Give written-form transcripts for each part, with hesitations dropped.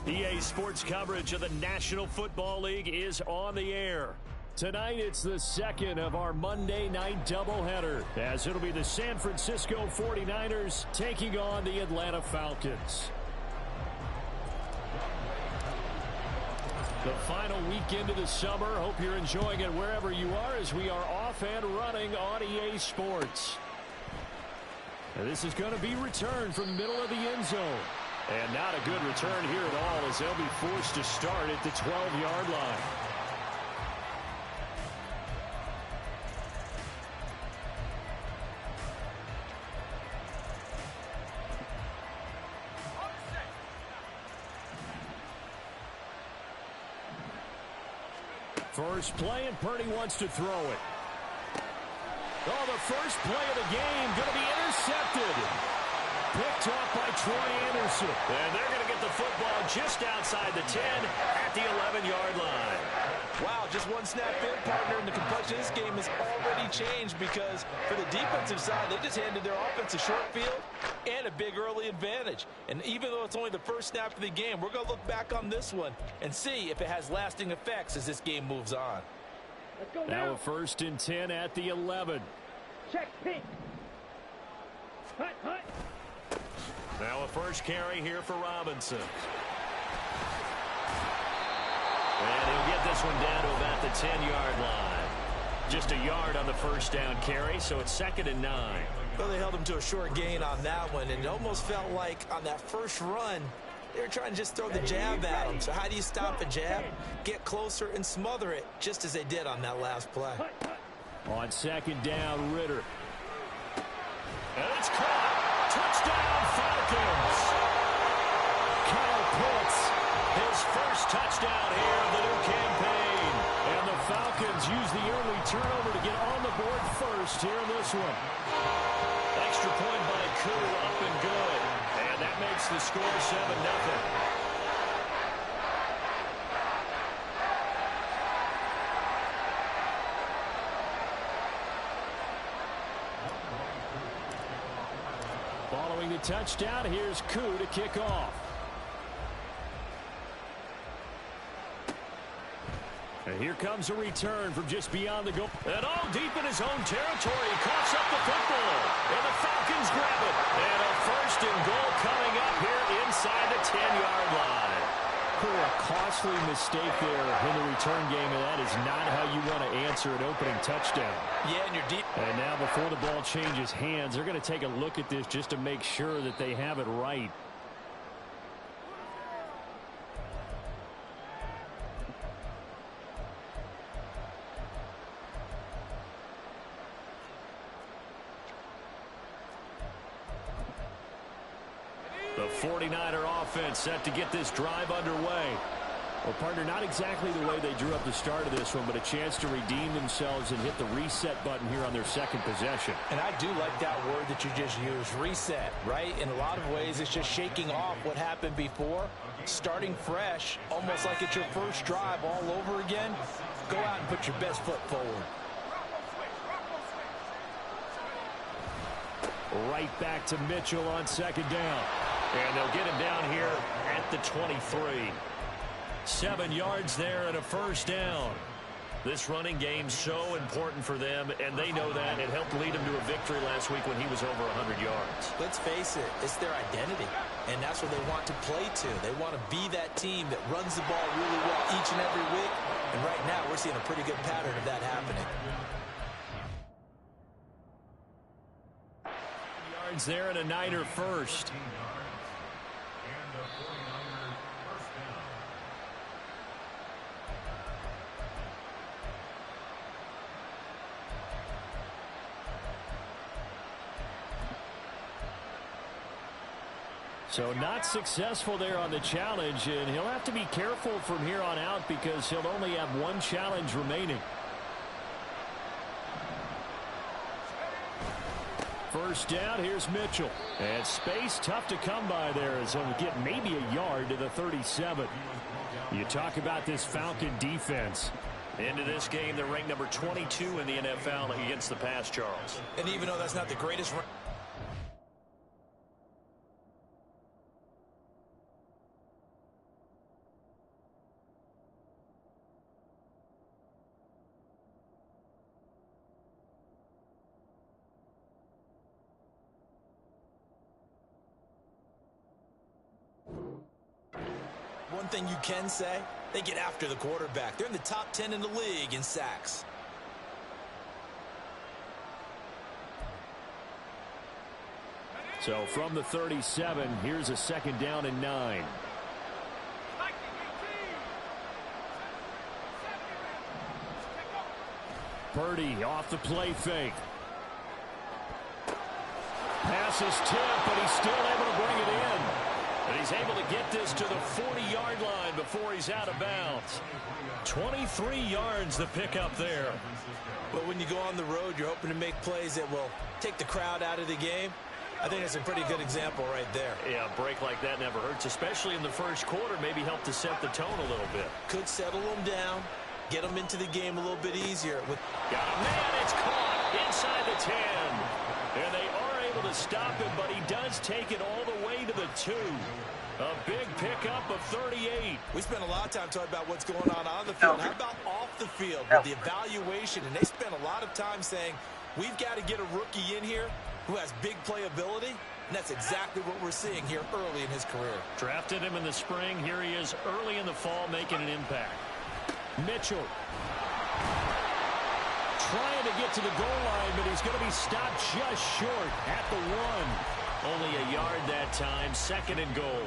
EA Sports coverage of the National Football League is on the air. Tonight, it's the second of our Monday night doubleheader, as it'll be the San Francisco 49ers taking on the Atlanta Falcons. The final weekend of the summer. Hope you're enjoying it wherever you are, as we are off and running on EA Sports. And this is going to be returned from the middle of the end zone. And not a good return here at all, as they'll be forced to start at the 12-yard line. First play, and Purdy wants to throw it. Oh, the first play of the game going to be intercepted. Picked off by Troy Anderson. And they're going to get the football just outside the 10 at the 11-yard line. Wow, just one snap in, partner, and the complexion of this game has already changed, because for the defensive side, they just handed their offense a short field and a big early advantage. And even though it's only the first snap of the game, we're going to look back on this one and see if it has lasting effects as this game moves on. Let's go now a 1st and 10 at the 11. Check, pink. Hut, hut. Now a first carry here for Robinson. And he'll get this one down to about the 10-yard line. Just a yard on the first down carry, so it's 2nd and 9. Well, they held him to a short gain on that one, and it almost felt like on that first run, they were trying to just throw the jab at him. So how do you stop a jab? Get closer and smother it, just as they did on that last play. On 2nd down, Ritter. And it's caught. Touchdown, Falcons. Kyle Pitts, his first touchdown here of the new campaign. And the Falcons use the early turnover to get on the board first here in this one. Extra point by Koo, up and good. And that makes the score 7-0. Following the touchdown, here's Koo to kick off. And here comes a return from just beyond the goal. And all deep in his own territory. He coughs up the football. And the Falcons grab it. And a 1st and goal coming up here inside the 10-yard line. A costly mistake there in the return game, and that is not how you want to answer an opening touchdown. Yeah, and you're deep. And now before the ball changes hands, they're going to take a look at this just to make sure that they have it right. The 49er offense set to get this drive underway. Well, partner, not exactly the way they drew up the start of this one, but a chance to redeem themselves and hit the reset button here on their second possession. And I do like that word that you just used, reset, right? In a lot of ways, it's just shaking off what happened before, starting fresh, almost like it's your first drive all over again. Go out and put your best foot forward. Right back to Mitchell on 2nd down. And they'll get him down here at the 23. 7 yards there and a 1st down. This running game's so important for them, and they know that. It helped lead them to a victory last week when he was over 100 yards. Let's face it, it's their identity, and that's what they want to play to. They want to be that team that runs the ball really well each and every week, and right now we're seeing a pretty good pattern of that happening. Yards there and a Niner 1st. So not successful there on the challenge, and he'll have to be careful from here on out because he'll only have one challenge remaining. 1st down, here's Mitchell. And space tough to come by there as he'll get maybe a yard to the 37. You talk about this Falcon defense. Into this game, they're ranked number 22 in the NFL against the pass, Charles. And even though that's not the greatest one thing you can say, they get after the quarterback. They're in the top 10 in the league in sacks. So from the 37, here's a 2nd down and 9. Purdy off the play fake. Pass is tipped, but he's still able to bring it in. And he's able to get this to the 40-yard line before he's out of bounds. 23 yards to pick up there. But when you go on the road, you're hoping to make plays that will take the crowd out of the game. I think that's a pretty good example right there. Yeah, a break like that never hurts, especially in the first quarter. Maybe help to set the tone a little bit. Could settle them down, get them into the game a little bit easier. Got a man, it's caught inside the 10. And they are able to stop him, but he does take it all the way to the 2. A big pickup of 38. We spent a lot of time talking about what's going on the field. How about off the field with the evaluation? And they spent a lot of time saying, we've got to get a rookie in here who has big playability. And that's exactly what we're seeing here early in his career. Drafted him in the spring. Here he is early in the fall making an impact. Mitchell trying to get to the goal line, but he's going to be stopped just short at the 1. Only a yard that time, 2nd and goal.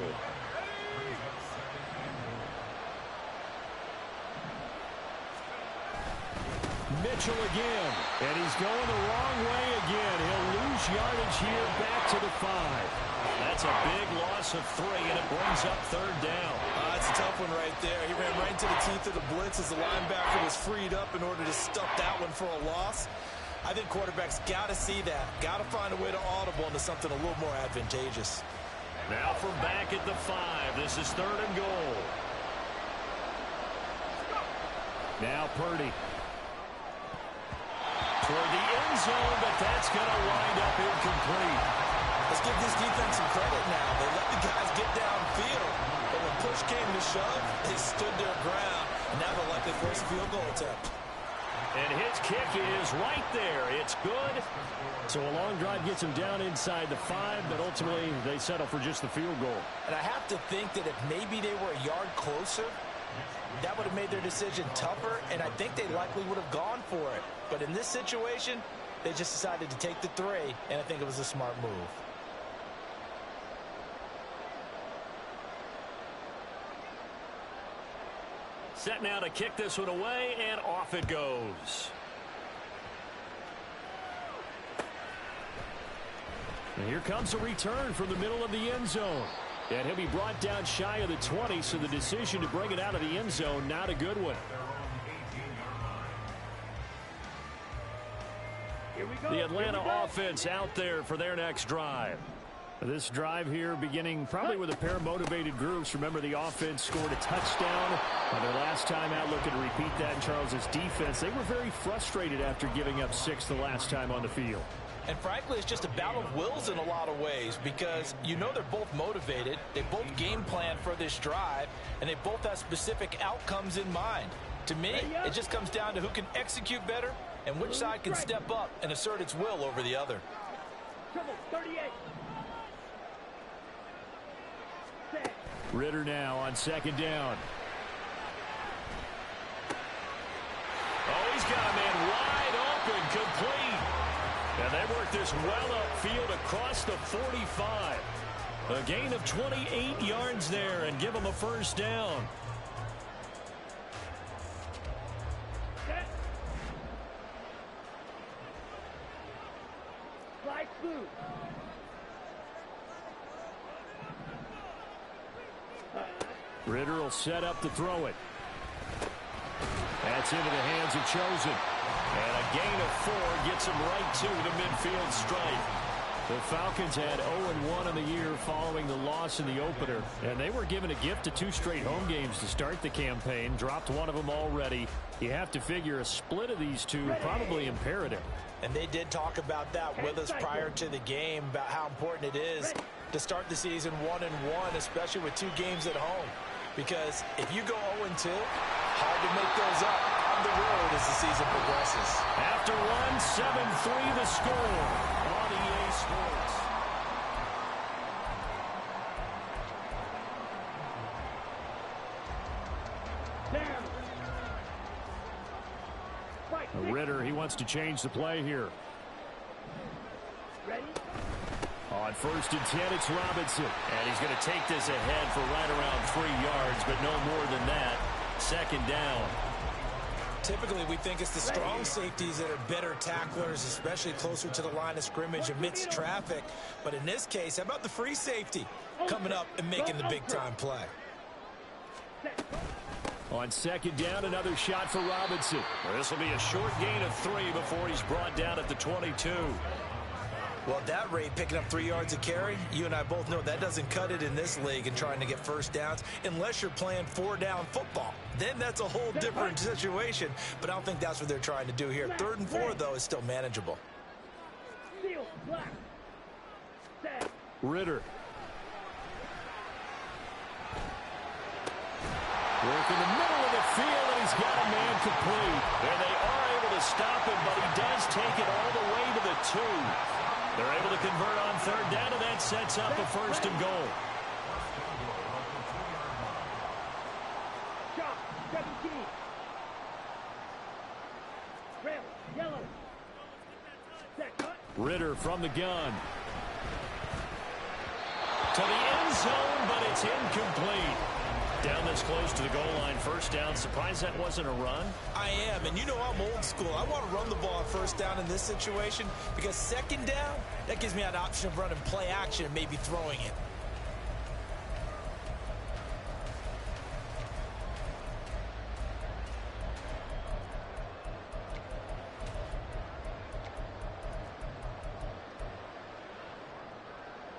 Mitchell again, and he's going the wrong way again. He'll lose yardage here back to the 5. That's a big loss of 3, and it brings up 3rd down. That's a tough one right there. He ran right into the teeth of the blitz as the linebacker was freed up in order to stuff that one for a loss. I think quarterbacks got to see that. Got to find a way to audible into something a little more advantageous. Now from back at the 5. This is 3rd and goal. Now Purdy. Toward the end zone, but that's going to wind up incomplete. Let's give this defense some credit now. They let the guys get downfield. But when push came to shove, they stood their ground. And now they're likely force a field goal attempt. And his kick is right there. It's good. So a long drive gets him down inside the 5, but ultimately they settle for just the field goal. And I have to think that if maybe they were a yard closer, that would have made their decision tougher, and I think they likely would have gone for it. But in this situation, they just decided to take the 3, and I think it was a smart move. Set now to kick this one away, and off it goes. And here comes a return from the middle of the end zone. And he'll be brought down shy of the 20, so the decision to bring it out of the end zone, not a good one. The Atlanta offense out there for their next drive. This drive here beginning probably with a pair of motivated groups. Remember, the offense scored a touchdown on their last time out, looking to repeat that in Charles's defense. They were very frustrated after giving up 6 the last time on the field. And frankly, it's just a battle of wills in a lot of ways because you know they're both motivated. They both game plan for this drive, and they both have specific outcomes in mind. To me, it just comes down to who can execute better and which side can step up and assert its will over the other. Trouble, 38. Ritter now on 2nd down. Oh, he's got a man wide open, complete. And they work this well upfield across the 45. A gain of 28 yards there and give them a 1st down. Slide through. Ritter will set up to throw it. That's into the hands of Chosen. And a gain of 4 gets him right to the midfield stripe. The Falcons had 0-1 in the year following the loss in the opener. And they were given a gift of 2 straight home games to start the campaign. Dropped one of them already. You have to figure a split of these two probably imperative. And they did talk about that with us prior to the game, about how important it is to start the season 1-1, especially with 2 games at home. Because if you go 0-2, hard to make those up on the road as the season progresses. After one, 7-3 the score on EA Sports. Ritter, he wants to change the play here. Ready? On 1st and 10, it's Robinson. And he's going to take this ahead for right around 3 yards, but no more than that. 2nd down. Typically, we think it's the strong safeties that are better tacklers, especially closer to the line of scrimmage amidst traffic. But in this case, how about the free safety coming up and making the big-time play? On 2nd down, another shot for Robinson. This will be a short gain of 3 before he's brought down at the 22. Well, at that rate, picking up 3 yards a carry, you and I both know that doesn't cut it in this league and trying to get first downs unless you're playing 4-down football. Then that's a whole different situation, but I don't think that's what they're trying to do here. 3rd and 4, though, is still manageable. Seal, black. Set. Ritter. Work in the middle of the field, and he's got a man complete. And they are able to stop him, but he does take it all the way to the 2. They're able to convert on 3rd down, and that sets up a 1st and goal. Shot. 17. Trail. Yellow. Set. Cut. Ritter from the gun. To the end zone, but it's incomplete. Down this close to the goal line, 1st down. Surprised that wasn't a run? I am, and you know I'm old school. I want to run the ball on 1st down in this situation because 2nd down, that gives me an option of running play action and maybe throwing it.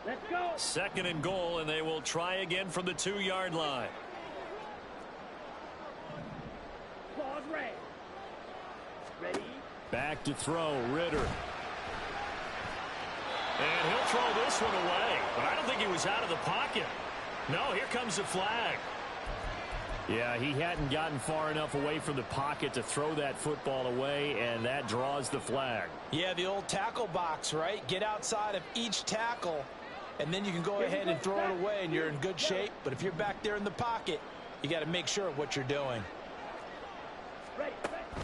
Let's go. 2nd and goal, and they will try again from the 2-yard line. Claws red. Ready? Back to throw, Ritter. And he'll throw this one away, but I don't think he was out of the pocket. No, here comes the flag. Yeah, he hadn't gotten far enough away from the pocket to throw that football away, and that draws the flag. Yeah, the old tackle box, right? Get outside of each tackle, and then you can go ahead and throw it away, and you're in good shape. But if you're back there in the pocket, you got to make sure of what you're doing. Ready.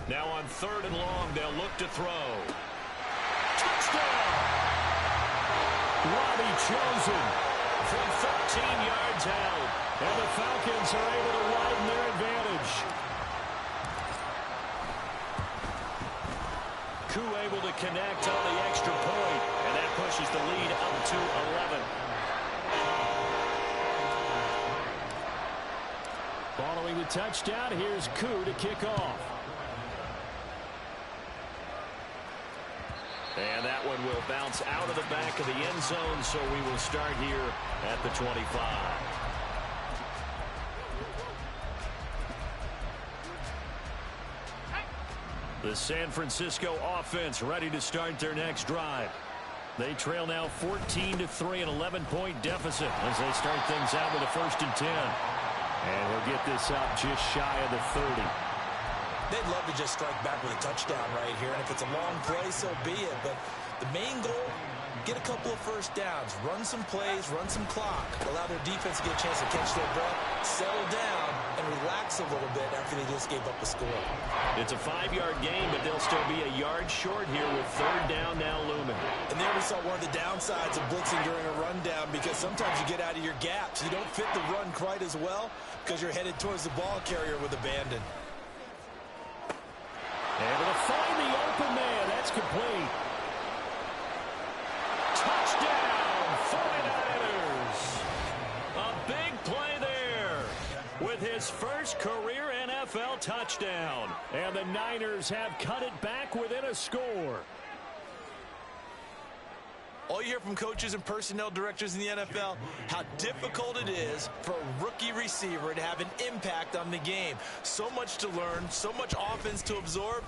Now on 3rd and long, they'll look to throw. Touchdown! Robbie chosen From 13 yards out. and the Falcons are able to widen their advantage. Koo able to connect on the extra point, and that pushes the lead up to 11. Following the touchdown, here's Koo to kick off. And that one will bounce out of the back of the end zone, so we will start here at the 25. The San Francisco offense ready to start their next drive. They trail now 14-3, an 11-point deficit as they start things out with a 1st and 10. And he'll get this up just shy of the 30. They'd love to just strike back with a touchdown right here, and if it's a long play, so be it. But the main goal, get a couple of 1st downs, run some plays, run some clock, allow their defense to get a chance to catch their breath, settle down, and relax a little bit after they just gave up a score. It's a 5-yard gain, but they'll still be a yard short here with 3rd down now looming. And there we saw one of the downsides of blitzing during a rundown, because sometimes you get out of your gaps. You don't fit the run quite as well because you're headed towards the ball carrier with abandon. Able to find the open man. That's complete. Touchdown, 49ers. A big play there with his first career NFL touchdown. And the Niners have cut it back within a score. All you hear from coaches and personnel directors in the NFL, how difficult it is for a rookie receiver to have an impact on the game. So much to learn, so much offense to absorb.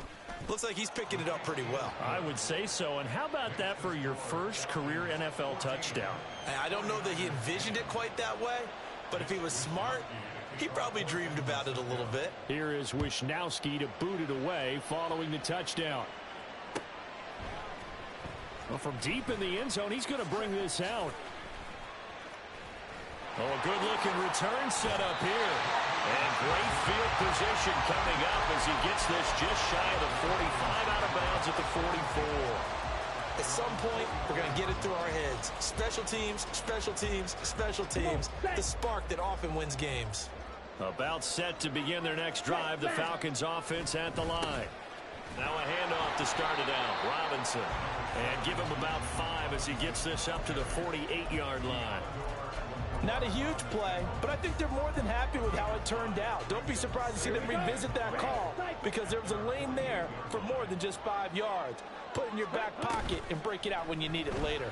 Looks like he's picking it up pretty well. I would say so. And how about that for your first career NFL touchdown? I don't know that he envisioned it quite that way, but if he was smart, he probably dreamed about it a little bit. Here is Wisnowski to boot it away following the touchdown. Well, from deep in the end zone, he's going to bring this out. Oh, a good-looking return set up here. And great field position coming up as he gets this just shy of the 45, out of bounds at the 44. At some point, we're going to get it through our heads. Special teams, special teams, special teams. The spark that often wins games. About set to begin their next drive, the Falcons offense at the line. Now a handoff to start it out. Robinson. And give him about 5 as he gets this up to the 48-yard line. Not a huge play, but I think they're more than happy with how it turned out. Don't be surprised to see them revisit that call because there was a lane there for more than just 5 yards. Put it in your back pocket and break it out when you need it later.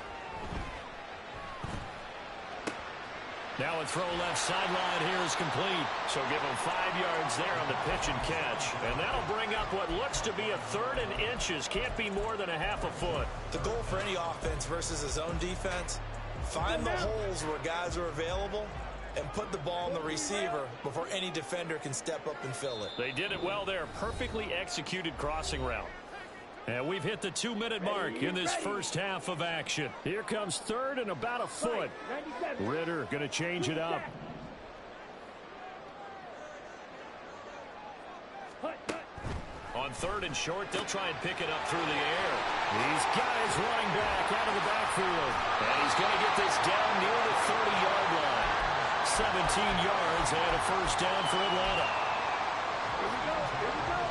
Now a throw left sideline here is complete. So give him 5 yards there on the pitch and catch. And that'll bring up what looks to be a 3rd and inches. Can't be more than a half a foot. The goal for any offense versus his own defense, find the holes where guys are available and put the ball on the receiver before any defender can step up and fill it. They did it well there. Perfectly executed crossing route. And we've hit the 2-minute mark in this first half of action. Here comes 3rd and about a foot. Ritter going to change it up. On 3rd and short, they'll try and pick it up through the air. He's got his running back out of the backfield. And he's going to get this down near the 30-yard line. 17 yards and a first down for Atlanta. Here we go. Here we go.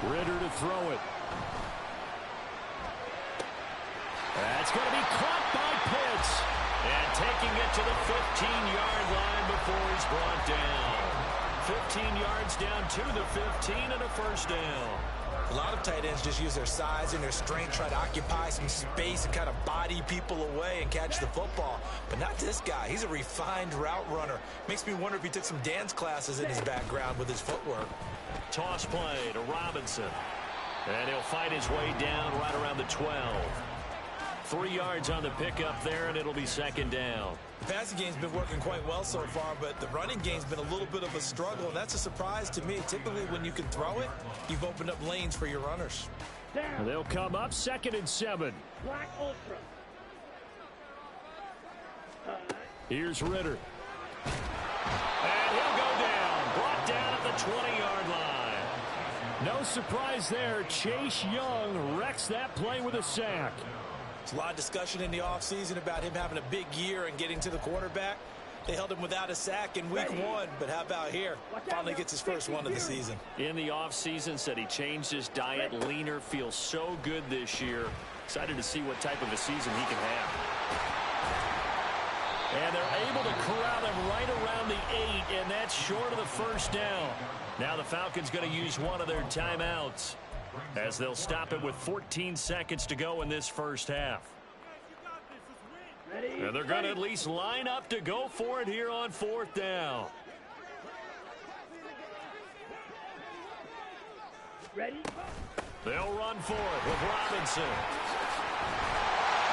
Ritter to throw it. That's going to be caught by Pitts. And taking it to the 15-yard line before he's brought down. 15 yards down to the 15 and a first down. A lot of tight ends just use their size and their strength, try to occupy some space and kind of body people away and catch the football. But not this guy. He's a refined route runner. Makes me wonder if he took some dance classes in his background with his footwork. Toss play to Robinson. And he'll fight his way down right around the 12. 3 yards on the pickup there, and it'll be second down. The passing game's been working quite well so far, but the running game's been a little bit of a struggle, and that's a surprise to me. Typically, when you can throw it, you've opened up lanes for your runners. And they'll come up 2nd and 7. Black Ultra. Here's Ritter. And he'll go down. Brought down at the 20-yard line. No surprise there. Chase Young wrecks that play with a sack. There's a lot of discussion in the offseason about him having a big year and getting to the quarterback. They held him without a sack in week 1, but how about here? Finally gets his first one of the season. In the offseason, said he changed his diet, leaner, feels so good this year. Excited to see what type of a season he can have. And they're able to corral him right around the 8, and that's short of the first down. Now the Falcons going to use one of their timeouts, as they'll stop it with 14 seconds to go in this first half. And they're going to at least line up to go for it here on 4th down. Ready? They'll run for it with Robinson.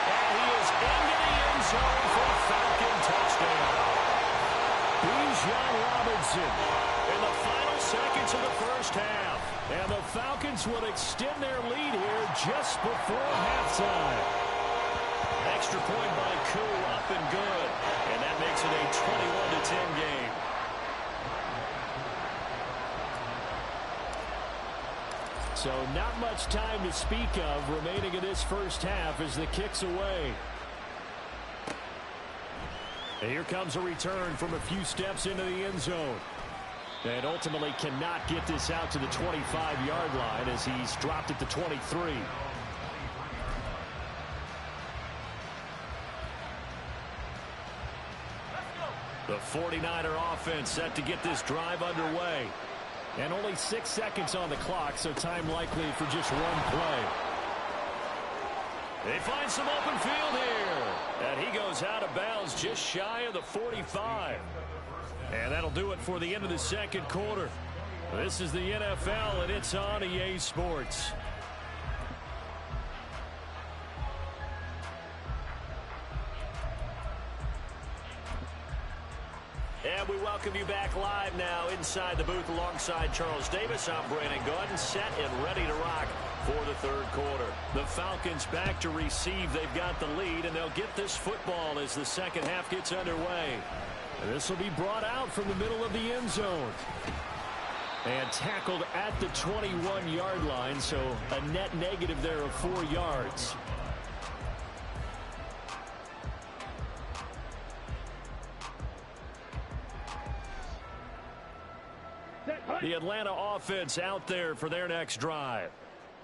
And he is into the end zone for a Falcon touchdown. Bijan Robinson in the final seconds of the first half. And the Falcons will extend their lead here just before halftime. Extra point by Koo, up and good. And that makes it a 21-10 game. So not much time to speak of remaining in this first half as the kick's away. And here comes a return from a few steps into the end zone. And ultimately cannot get this out to the 25-yard line as he's dropped at the 23. The 49er offense set to get this drive underway. And only 6 seconds on the clock, so time likely for just one play. They find some open field here. And he goes out of bounds just shy of the 45. And that'll do it for the end of the second quarter. This is the NFL, and it's on EA Sports. And we welcome you back live now inside the booth alongside Charles Davis. I'm Brandon Gordon, set and ready to rock for the third quarter. The Falcons back to receive. They've got the lead, and they'll get this football as the second half gets underway. And this will be brought out from the middle of the end zone. And tackled at the 21-yard line, so a net negative there of 4 yards. The Atlanta offense out there for their next drive.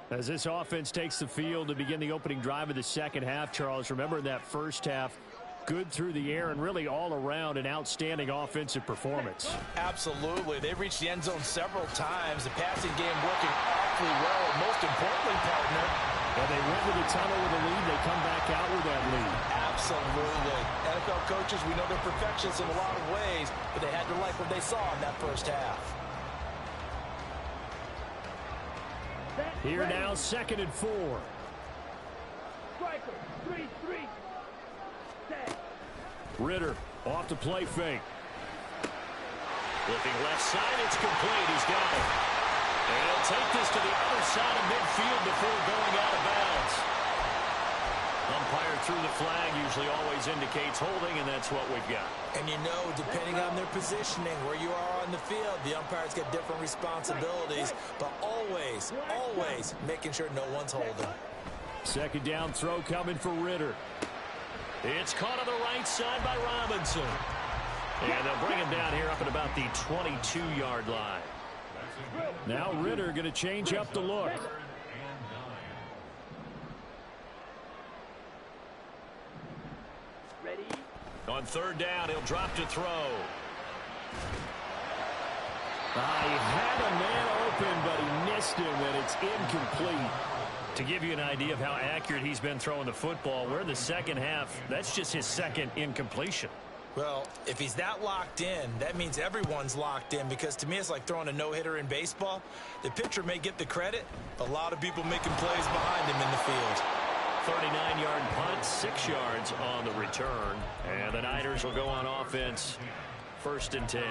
As this offense takes the field to begin the opening drive of the second half, Charles, remember in that first half, good through the air and really all around an outstanding offensive performance. Absolutely. They reached the end zone several times. The passing game working awfully well. And most importantly, partner, when they went to the tunnel with a lead, they come back out with that lead. Absolutely. NFL coaches, we know they're perfectionists in a lot of ways, but they had to like what they saw in that first half. Here now, 2nd and 4. Striker, 3-3. Set. Ritter off the play fake. Looking left side, it's complete. He's got it. And he'll take this to the other side of midfield before going out of bounds. Umpire threw the flag, usually always indicates holding, and that's what we've got. And you know, depending on their positioning, where you are on the field, the umpires get different responsibilities, but always, always making sure no one's holding. Second down throw coming for Ritter. It's caught on the right side by Robinson. And they'll bring him down here up at about the 22-yard line. Now Ritter going to change up the look. Ready? On third down, he'll drop to throw. He had a man open, but he missed him, and it's incomplete. To give you an idea of how accurate he's been throwing the football, we're in the second half. That's just his second incompletion. Well, if he's that locked in, that means everyone's locked in, because to me it's like throwing a no-hitter in baseball. The pitcher may get the credit, but a lot of people making plays behind him in the field. 39-yard punt, 6 yards on the return. And the Niners will go on offense, 1st and 10.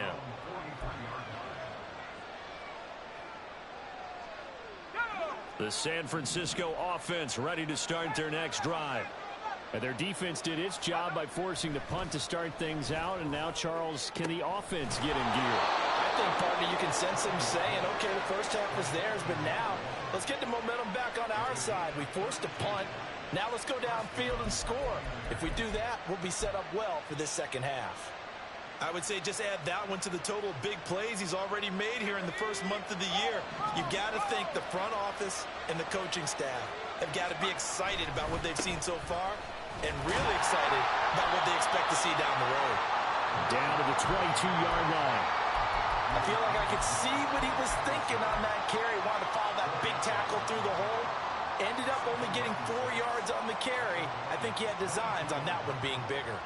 The San Francisco offense ready to start their next drive. And their defense did its job by forcing the punt to start things out. And now, Charles, can the offense get in gear? I think, partner, you can sense them saying, okay, the first half was theirs, but now let's get the momentum back on our side. We forced a punt. Now let's go downfield and score. If we do that, we'll be set up well for this second half. I would say just add that one to the total of big plays he's already made here in the first month of the year. You've got to think the front office and the coaching staff have got to be excited about what they've seen so far and really excited about what they expect to see down the road. Down to the 22-yard line. I feel like I could see what he was thinking on that carry. Wanted to follow that big tackle through the hole. Ended up only getting 4 yards on the carry. I think he had designs on that one being bigger.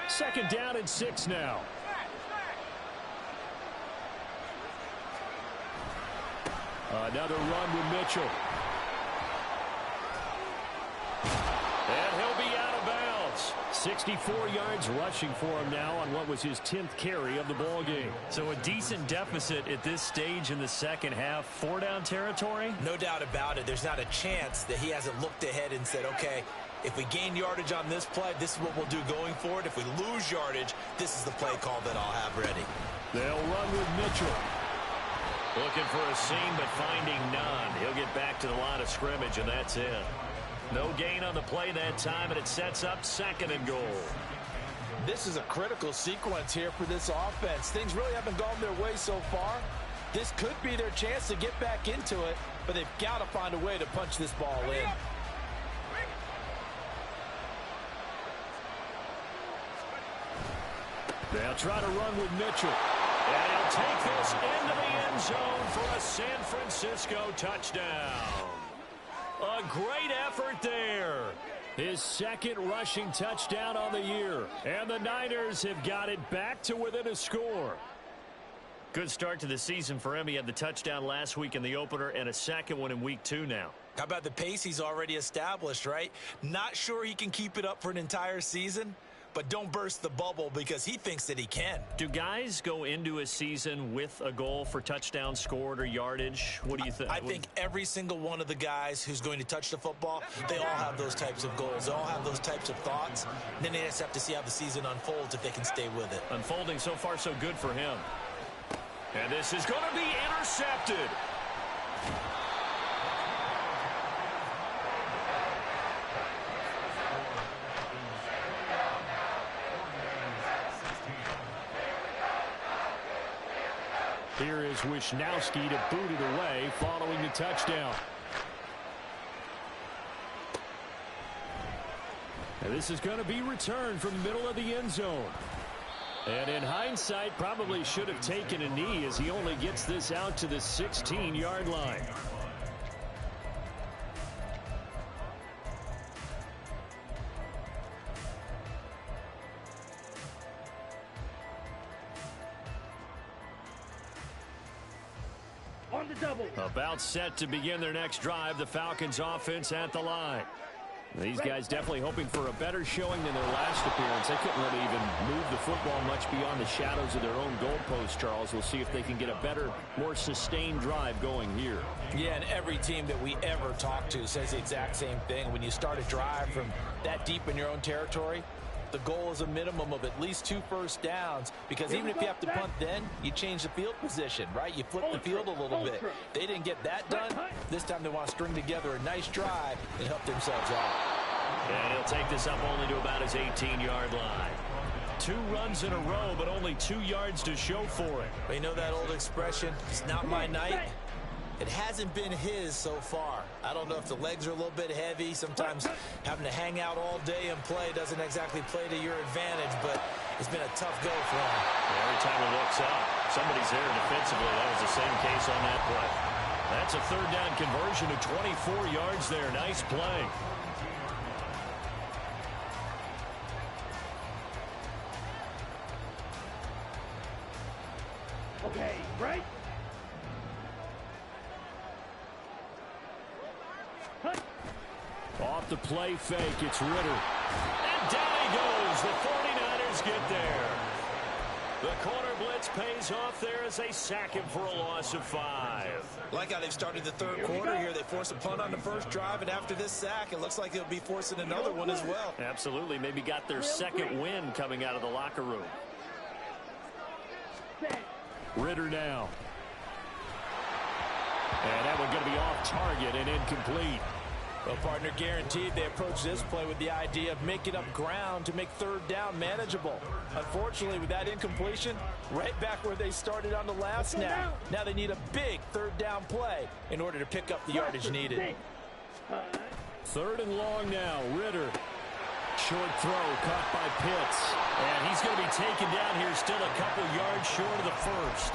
Second down and 6 now. Another run with Mitchell. And he'll be out of bounds. 64 yards rushing for him now on what was his 10th carry of the ball game. So a decent deficit at this stage in the second half. 4-down territory? No doubt about it. There's not a chance that he hasn't looked ahead and said, okay, if we gain yardage on this play, this is what we'll do going forward. If we lose yardage, this is the play call that I'll have ready. They'll run with Mitchell. Looking for a seam, but finding none. He'll get back to the line of scrimmage, and that's it. No gain on the play that time, and it sets up 2nd and goal. This is a critical sequence here for this offense. Things really haven't gone their way so far. This could be their chance to get back into it, but they've got to find a way to punch this ball in. They'll try to run with Mitchell. And he'll take this into the end zone for a San Francisco touchdown. A great effort there. His 2nd rushing touchdown on the year. And the Niners have got it back to within a score. Good start to the season for him. He had the touchdown last week in the opener and a second one in week 2 now. How about the pace he's already established, right? Not sure he can keep it up for an entire season, but don't burst the bubble because he thinks that he can. Do guys go into a season with a goal for touchdown scored or yardage? What do you think? I think every single one of the guys who's going to touch the football, they all have those types of goals. They all have those types of thoughts. And then they just have to see how the season unfolds if they can stay with it. Unfolding so far so good for him. And this is going to be intercepted. Here is Wisnowski to boot it away following the touchdown. And this is going to be returned from the middle of the end zone. And in hindsight, probably should have taken a knee as he only gets this out to the 16-yard line. On the double. About set to begin their next drive, the Falcons offense at the line. These guys definitely hoping for a better showing than their last appearance. They couldn't really even move the football much beyond the shadows of their own goalpost, Charles. We'll see if they can get a better, more sustained drive going here. Yeah, and every team that we ever talk to says the exact same thing. When you start a drive from that deep in your own territory, the goal is a minimum of at least 2 first downs, because even if you have to punt then, you change the field position, right? You flip the field a little bit. They didn't get that done. This time they want to string together a nice drive and help themselves out. And he'll take this up only to about his 18-yard line. 2 runs in a row, but only 2 yards to show for it. But you know that old expression, it's not my night? It hasn't been his so far. I don't know if the legs are a little bit heavy. Sometimes having to hang out all day and play doesn't exactly play to your advantage, but it's been a tough go for him. Every time he looks up, somebody's there defensively. That was the same case on that play. That's a 3rd down conversion to 24 yards there. Nice play. Okay, right? Off the play fake, it's Ritter. And down he goes. The 49ers get there. The corner blitz pays off there as they sack him for a loss of 5. Like how they've started the 3rd quarter here. They force a punt on the first drive, and after this sack, it looks like they'll be forcing another one as well. Absolutely. Maybe got their 2nd win coming out of the locker room. Ritter now. And that one going to be off target and incomplete. Well, partner, guaranteed they approach this play with the idea of making up ground to make 3rd down manageable. Unfortunately, with that incompletion, right back where they started on the last snap. Now they need a big 3rd down play in order to pick up the yardage needed. 3rd and long now. Ritter. Short throw caught by Pitts. And he's going to be taken down here, still a couple yards short of the first.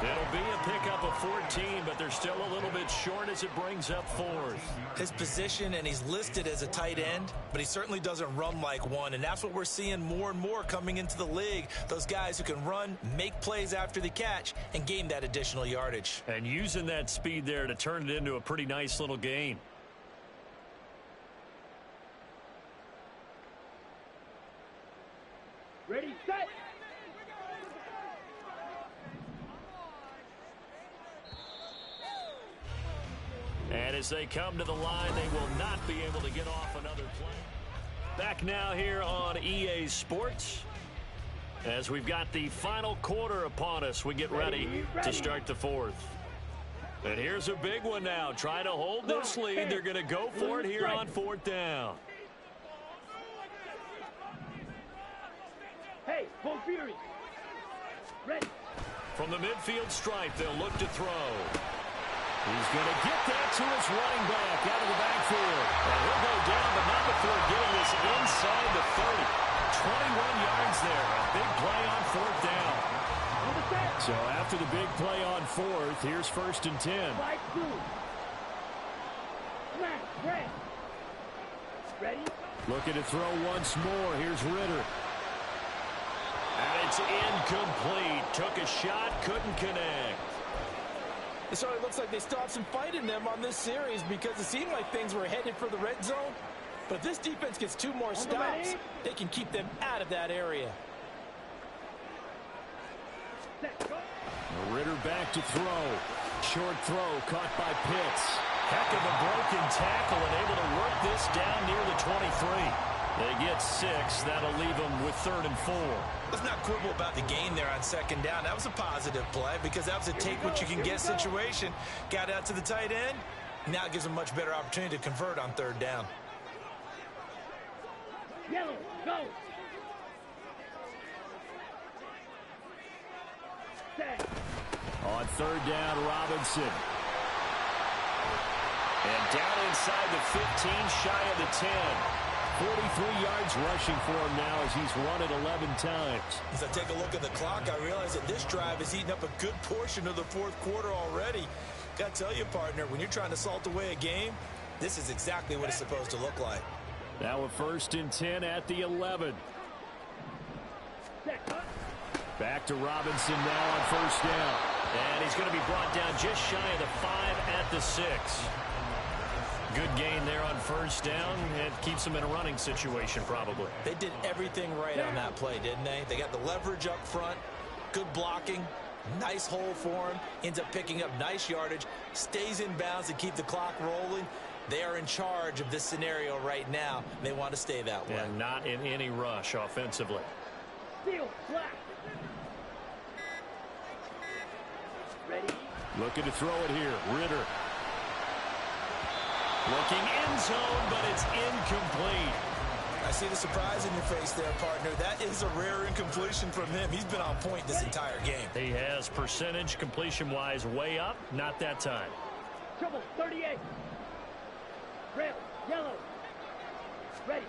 It'll be a pickup of 14, but they're still a little bit short as it brings up 4th. His position, and he's listed as a tight end, but he certainly doesn't run like one, and that's what we're seeing more and more coming into the league. Those guys who can run, make plays after the catch, and gain that additional yardage. And using that speed there to turn it into a pretty nice little gain. Ready, set. And as they come to the line, they will not be able to get off another play. Back now here on EA Sports. As we've got the final quarter upon us, we get ready to start the 4th. And here's a big one now. Trying to hold this lead. They're going to go for it here on 4th down. Hey, full fury. Ready. From the midfield stripe, they'll look to throw. He's going to get that to his running back out of the backfield. And he'll go down, but not before getting this inside the 30. 21 yards there. A big play on 4th down. So after the big play on 4th, here's 1st and 10. Slide through. Smash, break. Ready? Looking to throw once more. Here's Ritter. And it It's incomplete. Took a shot, couldn't connect. It certainly looks like they still have some fight in them on this series because it seemed like things were headed for the red zone. But if this defense gets 2 more stops, they can keep them out of that area. Ritter back to throw. Short throw caught by Pitts. Heck of a broken tackle and able to work this down near the 23. They get 6. That'll leave them with 3rd and 4. Let's not quibble about the gain there on 2nd down. That was a positive play because that was a take-what-you-can-get situation. Got out to the tight end. Now it gives them a much better opportunity to convert on 3rd down. Yellow, go. Set. On 3rd down, Robinson. And down inside the 15, shy of the 10. 43 yards rushing for him now as he's run it 11 times. As I take a look at the clock, I realize that this drive has eaten up a good portion of the 4th quarter already. Got to tell you, partner, when you're trying to salt away a game, this is exactly what it's supposed to look like. Now a 1st and 10 at the 11. Back to Robinson now on 1st down. And he's going to be brought down just shy of the 5 at the 6. Good gain there on 1st down. It keeps them in a running situation probably. They did everything right on that play, didn't they? They got the leverage up front, good blocking, nice hole for him, ends up picking up nice yardage, stays in bounds to keep the clock rolling. They are in charge of this scenario right now. They want to stay that way. And not in any rush offensively. Seal, black. Ready? Looking to throw it here. Ritter. Looking end zone, but it's incomplete. I see the surprise in your face there, partner. That is a rare incompletion from him. He's been on point this entire game. He has percentage completion-wise way up. Not that time. Trouble, 38. Red, yellow. Ready.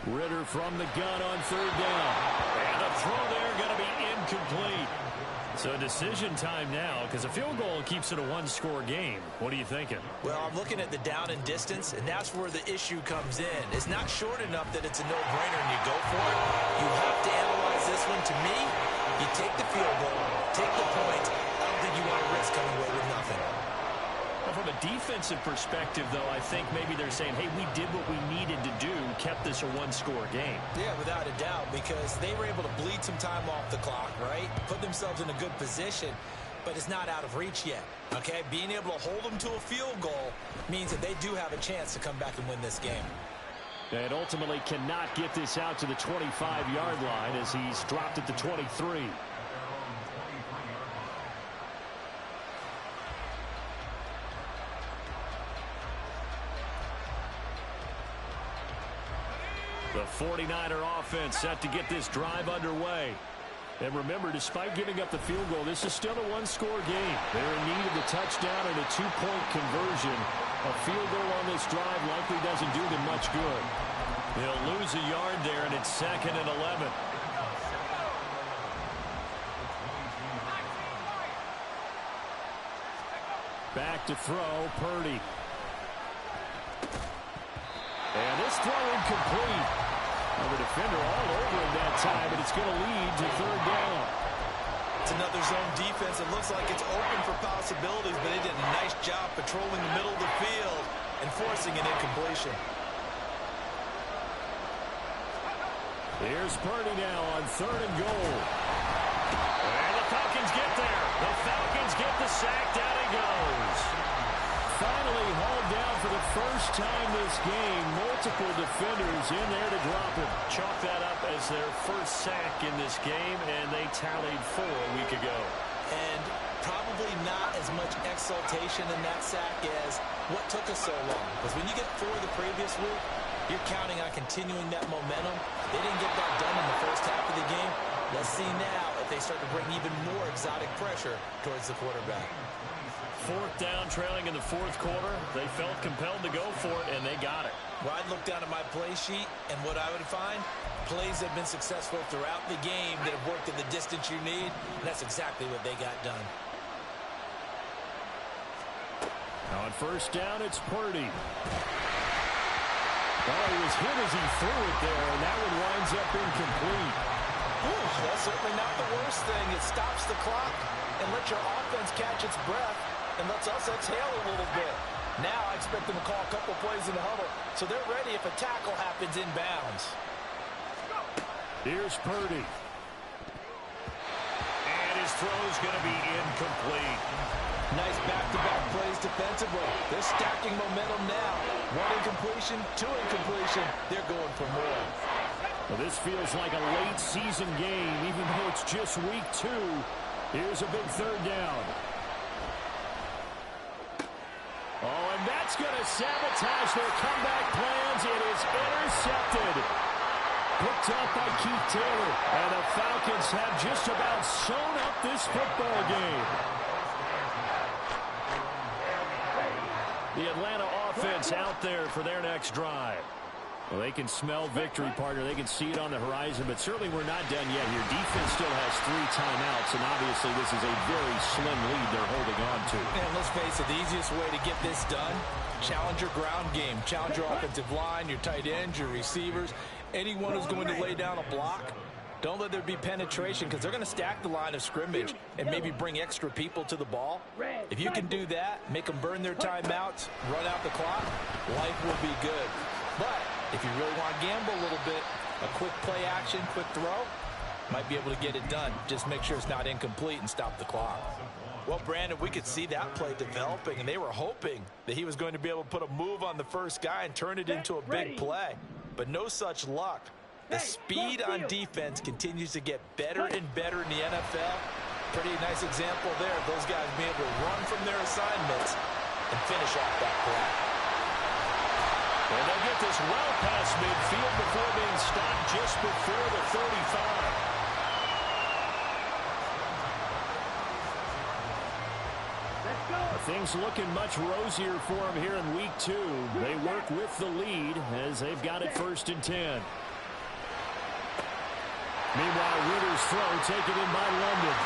Ritter from the gun on 3rd down. And a throw there going to be incomplete. So decision time now because a field goal keeps it a 1-score game. What are you thinking? Well, I'm looking at the down and distance, and that's where the issue comes in. It's not short enough that it's a no-brainer and you go for it. You have to analyze this one. To me, you take the field goal, take the point. I don't think you want to risk coming away with nothing. Well, from a defensive perspective, though, I think maybe they're saying, hey, we did what we needed to do, kept this a 1-score game. Yeah, without a doubt, because they were able to bleed some time off the clock, right? Put themselves in a good position, but it's not out of reach yet, okay? Being able to hold them to a field goal means that they do have a chance to come back and win this game. And ultimately cannot get this out to the 25-yard line as he's dropped at the 23. The 49er offense set to get this drive underway. And remember, despite giving up the field goal, this is still a 1-score game. They're in need of the touchdown and a 2-point conversion. A field goal on this drive likely doesn't do them much good. They'll lose a yard there, and it's 2nd and 11. Back to throw, Purdy. And this throw incomplete. The defender all over him that time, but it's going to lead to 3rd down. It's another zone defense. It looks like it's open for possibilities, but they did a nice job patrolling the middle of the field and forcing an incompletion. Here's Purdy now on 3rd and goal. And the Falcons get there. The Falcons get the sack. Down he goes. Finally hauled down for the first time this game. Multiple defenders in there to drop him. Chalk that up as their first sack in this game, and they tallied 4 a week ago. And probably not as much exultation in that sack as what took us so long. Because when you get 4 the previous week, you're counting on continuing that momentum. They didn't get that done in the first half of the game. Let's see now if they start to bring even more exotic pressure towards the quarterback. 4th down, trailing in the 4th quarter. They felt compelled to go for it, and they got it. Well, I'd look down at my play sheet, and what I would find, plays that have been successful throughout the game that have worked at the distance you need, and that's exactly what they got done. Now on 1st down, it's Purdy. Oh, he was hit as he threw it there, and that one winds up incomplete. That's certainly not the worst thing. It stops the clock and lets your offense catch its breath and lets us exhale a little bit. Now I expect them to call a couple plays in the huddle, so they're ready if a tackle happens inbounds. Here's Purdy. And his throw's going to be incomplete. Nice back-to-back plays defensively. They're stacking momentum now. One incompletion, two incompletion. They're going for more. Well, this feels like a late season game, even though it's just week 2. Here's a big third down. Oh, and that's going to sabotage their comeback plans. It is intercepted. Picked up by Keith Taylor. And the Falcons have just about sewn up this football game. The Atlanta offense out there for their next drive. Well, they can smell victory, partner. They can see it on the horizon, but certainly we're not done yet here. Defense still has 3 timeouts, and obviously this is a very slim lead they're holding on to. And let's face it, the easiest way to get this done, challenge your ground game. Challenge your offensive line, your tight ends, your receivers, anyone who's going to lay down a block. Don't let there be penetration because they're going to stack the line of scrimmage and maybe bring extra people to the ball. If you can do that, make them burn their timeouts, run out the clock, life will be good. But if you really want to gamble a little bit, a quick play action, quick throw, might be able to get it done. Just make sure it's not incomplete and stop the clock. Well, Brandon, we could see that play developing, and they were hoping that he was going to be able to put a move on the first guy and turn it into a big play. But no such luck. The speed on defense continues to get better and better in the NFL. Pretty nice example there of those guys being able to run from their assignments and finish off that play. And they'll get this well past midfield before being stopped just before the 35. Things looking much rosier for them here in week 2. They work with the lead as they've got it 1st and 10. Meanwhile, Ritter's throw taken in by London.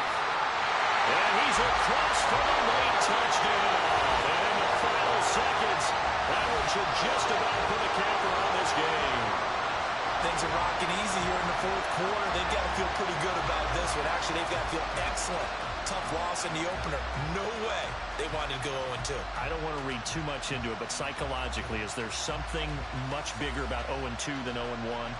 And he's across for a late touchdown. And in the final seconds, that one should just about put a capper on this game. Things are rocking easy here in the 4th quarter. They've got to feel pretty good about this one. Actually, they've got to feel excellent. Tough loss in the opener. No way they wanted to go 0-2. I don't want to read too much into it, but psychologically, is there something much bigger about 0-2 than 0-1?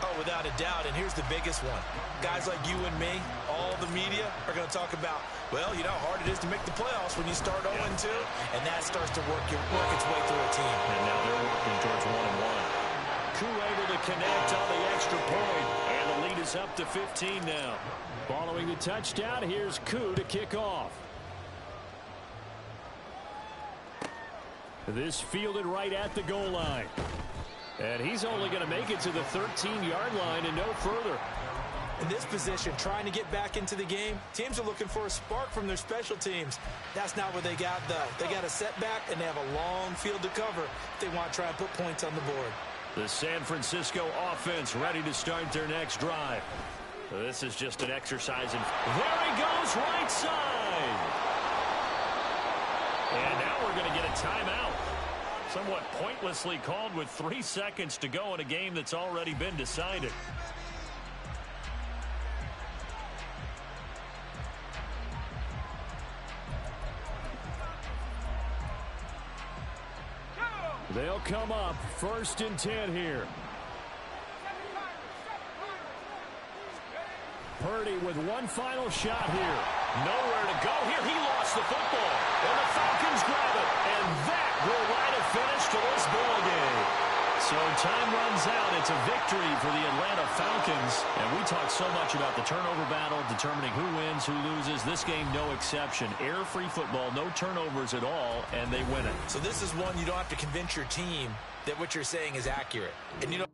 Oh, without a doubt, and here's the biggest one. Guys like you and me, all the media, are going to talk about, well, you know how hard it is to make the playoffs when you start 0-2, and that starts to work its way through a team. And now they're working towards 1-1. Koo able to connect on the extra point, and the lead is up to 15 now. Following the touchdown, here's Koo to kick off. This fielded right at the goal line. And he's only going to make it to the 13-yard line and no further. In this position, trying to get back into the game, teams are looking for a spark from their special teams. That's not what they got, though. They got a setback, and they have a long field to cover if they want to try and put points on the board. The San Francisco offense ready to start their next drive. This is just an exercise in... There he goes, right side! And now we're going to get a timeout. Somewhat pointlessly called with 3 seconds to go in a game that's already been decided. They'll come up 1st and 10 here. Purdy with one final shot here. Nowhere to go here. He lost the football. And the Falcons grab it. And that will write a finish to this ball game. So time runs out. It's a victory for the Atlanta Falcons. And we talk so much about the turnover battle, determining who wins, who loses. This game, no exception. Error-free football, no turnovers at all, and they win it. So this is one you don't have to convince your team that what you're saying is accurate. And you know...